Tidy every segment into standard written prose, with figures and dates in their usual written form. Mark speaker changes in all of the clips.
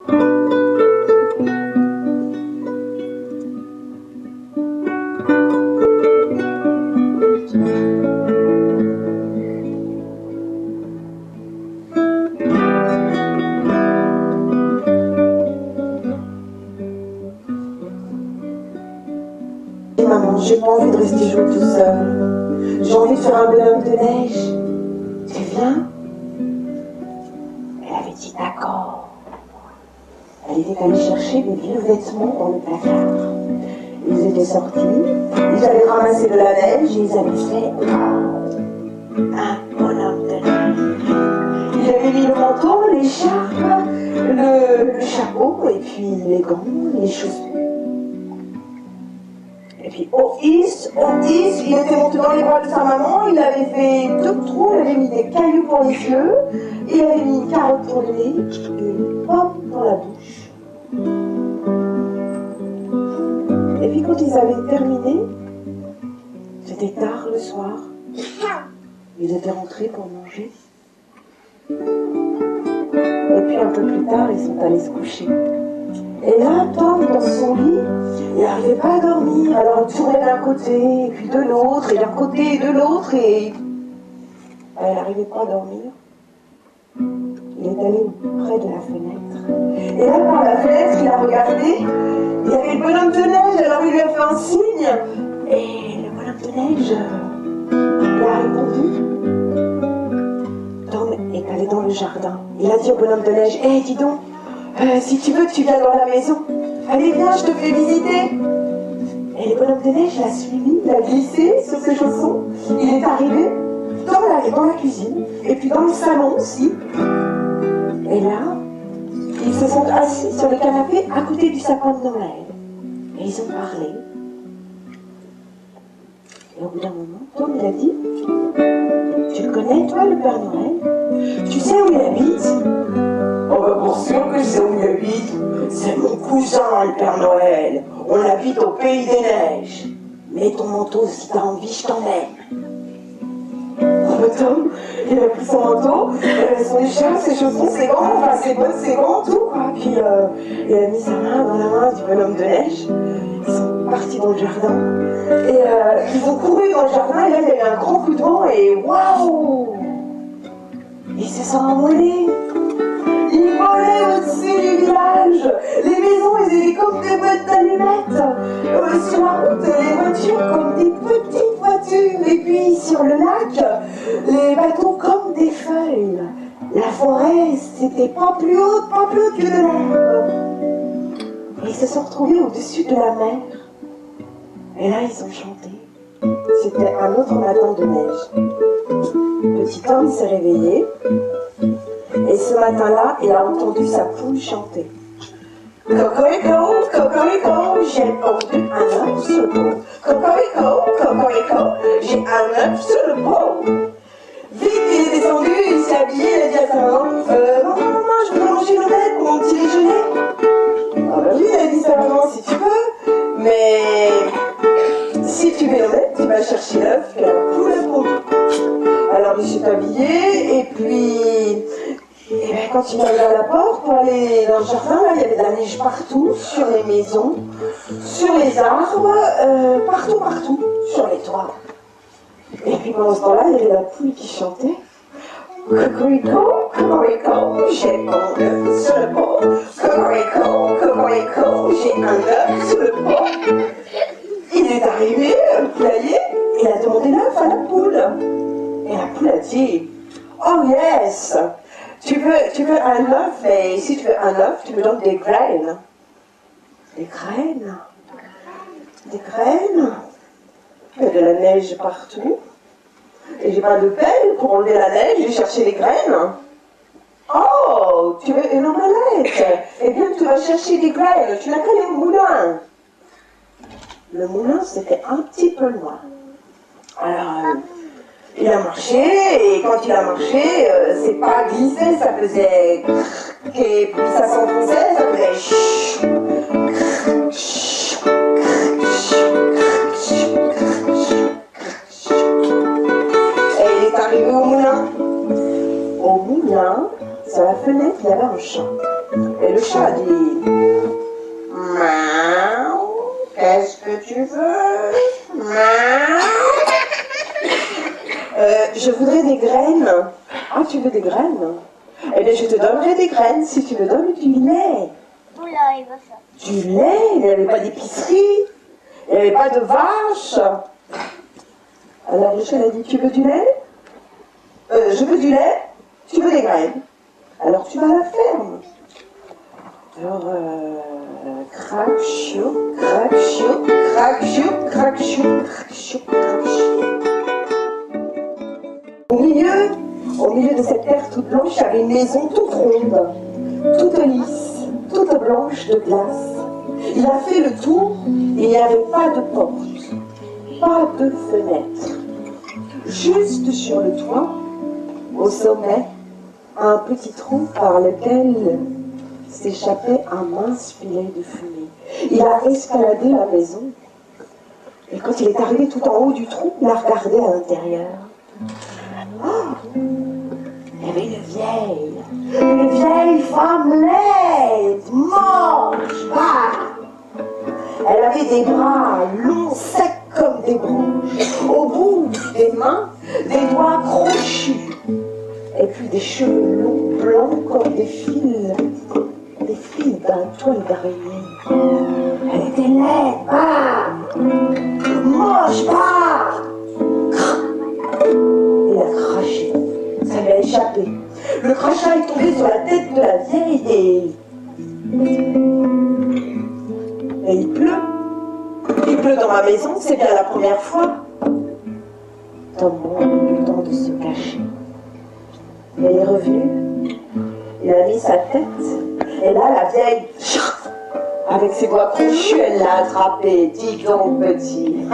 Speaker 1: Maman, j'ai pas envie de rester jouer tout seul. J'ai envie de faire un bonhomme de neige. Tu viens? Elle avait dit d'accord. Elle était allée chercher des vieux vêtements dans le placard. Ils étaient sortis, ils avaient ramassé de la neige et ils avaient fait un bonhomme de neige. Ils avaient mis le manteau, l'écharpe, le chapeau et puis les gants, les chaussures. Et puis au is, il était monté dans les bras de sa maman, il avait fait 2 trous, il avait mis des cailloux pour les yeux, il avait mis une carotte pour le nez, une pomme dans la bouche. Et puis quand ils avaient terminé, c'était tard le soir, ils étaient rentrés pour manger. Et puis un peu plus tard, ils sont allés se coucher. Et là, Tom, dans son lit, il n'arrivait pas à dormir. Alors il tournait d'un côté, et puis de l'autre, et d'un côté et de l'autre, et il n'arrivait pas à dormir. Il est allé près de la fenêtre. Et là, par la fenêtre, il a regardé. Il y avait le bonhomme de neige, alors il lui a fait un signe. Et le bonhomme de neige, il a répondu. Tom est allé dans le jardin. Il a dit au bonhomme de neige, hé, dis donc, si tu veux, tu viens dans la maison. Allez, viens, je te fais visiter. Et le bonhomme de neige l'a suivi, l'a glissé sur ses chaussons. Il est arrivé dans la cuisine, et puis dans le salon aussi. Et là, ils se sont assis sur le canapé à côté du sapin de Noël. Et ils ont parlé. Et au bout d'un moment, Tom il a dit, tu le connais, toi, le Père Noël? Tu sais où il habite? Oh bah pour sûr que je sais où il habite. C'est mon cousin, le Père Noël. On habite au pays des neiges. Mets ton manteau si t'as envie, je t'emmène. Oh bah Tom, il a pris son manteau, son écharpe, ses chaussons, ses gants, enfin ses bottes, ses gants, tout quoi. Puis il a mis sa main dans la main du bonhomme de neige. Ils sont partis dans le jardin. Et ils ont couru dans le jardin et là il y a eu un grand coup de vent et waouh! Ils se sont envolés. Ils volaient au-dessus du village. Les maisons, elles étaient comme des boîtes d'allumettes. Sur la route, les voitures comme des petites voitures. Et puis sur le lac, les bateaux comme des feuilles. La forêt, c'était pas plus haute que de l'herbe. Et ils se sont retrouvés au-dessus de la mer. Et là, ils ont chanté. C'était un autre matin de neige. Petit Tom s'est réveillé. Et ce matin-là, il a entendu sa poule chanter. Cocorico, cocorico, j'ai pondu un œuf sur le pot. Cocorico, cocorico, j'ai un œuf sur le pot. Vite, il est descendu, il s'est habillé, il a dit à sa maman, maman, je veux manger une omelette pour mon petit déjeuner. Ah bah oui, il a dit à sa maman, si tu veux, mais si tu veux l'omelette, tu vas chercher l'œuf que la poule a pondu. Alors il s'est habillé, et puis... Et bien, quand il est allé à la porte pour aller dans le jardin, là, il y avait de la neige partout, sur les maisons, sur les arbres, partout, sur les toits. Et puis pendant ce temps-là, il y avait la poule qui chantait. Cocorico, cocorico, j'ai mon œuf sur le pot. Cocorico, cocorico, j'ai un œuf sur le pot. Il est arrivé, le poulailler, et il a demandé l'œuf à la poule. Et la poule a dit, oh yes! Tu veux un œuf, et si tu veux un œuf, tu me donnes des graines. Des graines? Des graines? Il y a de la neige partout. Et j'ai pas de pelle pour enlever la neige, j'ai cherché les graines. Oh, tu veux une omelette? Eh bien, tu vas chercher des graines, tu n'as qu'à aller au moulin. Le moulin, c'était un petit peu loin. Alors... il a marché, et quand il a marché, c'est pas glissé, ça faisait crrrk, et puis ça s'enfonçait, ça faisait et il est arrivé au moulin. Au moulin, sur la fenêtre, il y avait un chat. Et le chat dit Miaou, qu'est-ce que tu veux? Miaou. Je voudrais des graines. Ah, tu veux des graines? Eh bien, je te donnerai des graines si tu me donnes du lait.
Speaker 2: Oula, il va faire.
Speaker 1: Du lait? Il n'y avait pas d'épicerie. Il n'y avait pas de vache. Alors le chat a dit, tu veux du lait? Je veux du lait. Tu veux des graines? Alors tu vas à la ferme. Alors, crac, chiou, crac, chiou, crac, chiou, crac, chiou, crac, chiou, crac, chiou. Au milieu de cette terre toute blanche, il y avait une maison toute ronde, toute lisse, toute blanche de glace. Il a fait le tour et il n'y avait pas de porte, pas de fenêtre. Juste sur le toit, au sommet, un petit trou par lequel s'échappait un mince filet de fumée. Il a escaladé la maison et quand il est arrivé tout en haut du trou, il a regardé à l'intérieur. Oh, il y avait une vieille femme laide, moche, elle avait des bras longs, secs comme des branches, au bout des mains, des doigts crochus, et puis des cheveux longs, blancs comme des fils d'un toile d'araignée. Elle était laide, moche, il a craché, ça lui a échappé. Le crachat est tombé sur la tête de la vieille et il pleut. Il pleut dans ma maison, c'est bien la première fois. Tom a eu le temps de se cacher. Elle est revenue, il a mis sa tête, et là la vieille, avec ses doigts crochus, elle l'a attrapé. Dis donc petit,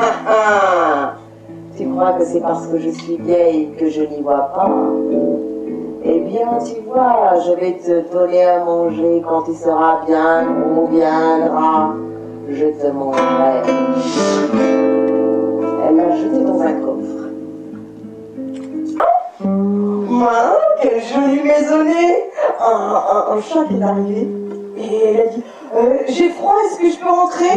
Speaker 1: tu crois que c'est parce que je suis vieille que je n'y vois pas? Eh bien, tu vois, je vais te donner à manger quand tu seras bien gros, bien gras. Je te mangerai. Elle l'a jeté dans un coffre. Quelle jolie maisonnée! Un chat qui est arrivé et elle a dit j'ai froid, est-ce que je peux rentrer?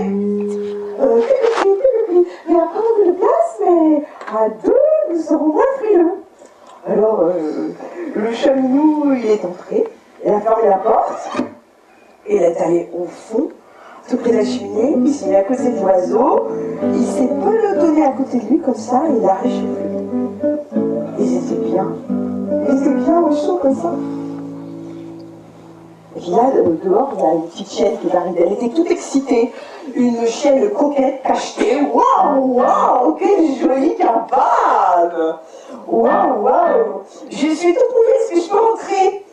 Speaker 1: Il n'y a pas beaucoup de place, mais à deux, nous serons moins frileux. Alors, le chat minou, il est entré, il a fermé la porte, et il est allé au fond, tout près de la cheminée, puis il s'est mis à côté de l'oiseau, il s'est pelotonné à côté de lui, comme ça, et il a réchauffé. Ils étaient bien au chaud, comme ça. Et puis là, dehors, il y a une petite chienne qui est arrivée, elle était toute excitée, une chienne coquette, cachetée, waouh, quelle jolie cabane! Waouh, je suis toute mouillée, est-ce que je peux rentrer?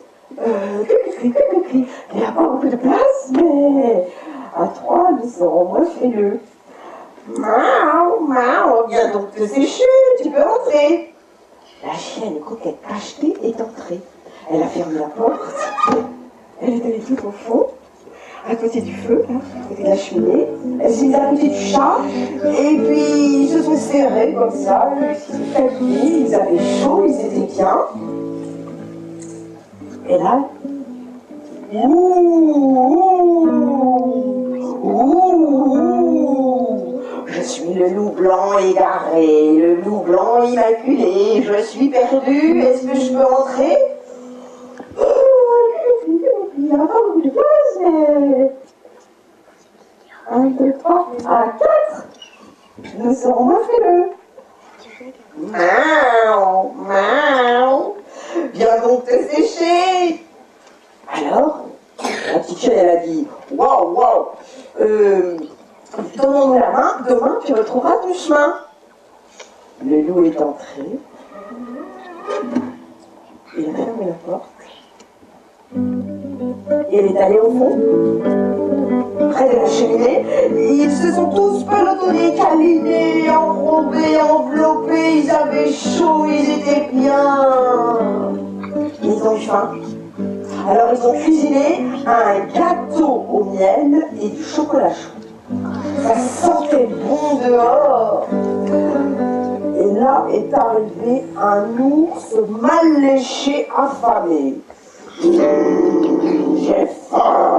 Speaker 1: Il n'y a pas beaucoup de place, mais à trois, nous serons moins frileux. Miaou, viens donc te sécher, tu peux rentrer. La chienne coquette cachetée est entrée. Elle a fermé la porte, elle est allée tout au fond, à côté du feu, là, à côté de la cheminée. Elle s'est mise à côté du chat, et puis ils se sont serrés comme ça, ils se sont calmés, ils avaient chaud, ils étaient bien. Et là, je suis le loup blanc égaré, le loup blanc immaculé, je suis perdu, est-ce que je peux rentrer? Il n'y a pas beaucoup de place, mais 1, 2, 3, à 4, nous serons moins frileux. Miaou, viens donc te sécher. Alors, la petite chienne, elle a dit, waouh, donnons-nous la main, demain tu retrouveras ton chemin. Le loup est entré, il a fermé la porte, et il est allé au fond, près de la cheminée. Ils se sont tous pelotonnés, câlinés, enrobés, enveloppés, ils avaient chaud, ils étaient bien. Ils ont eu faim. Alors ils ont cuisiné un gâteau au miel et du chocolat chaud. Ça sentait bon dehors. Et là est arrivé un ours mal léché, affamé. J'ai faim.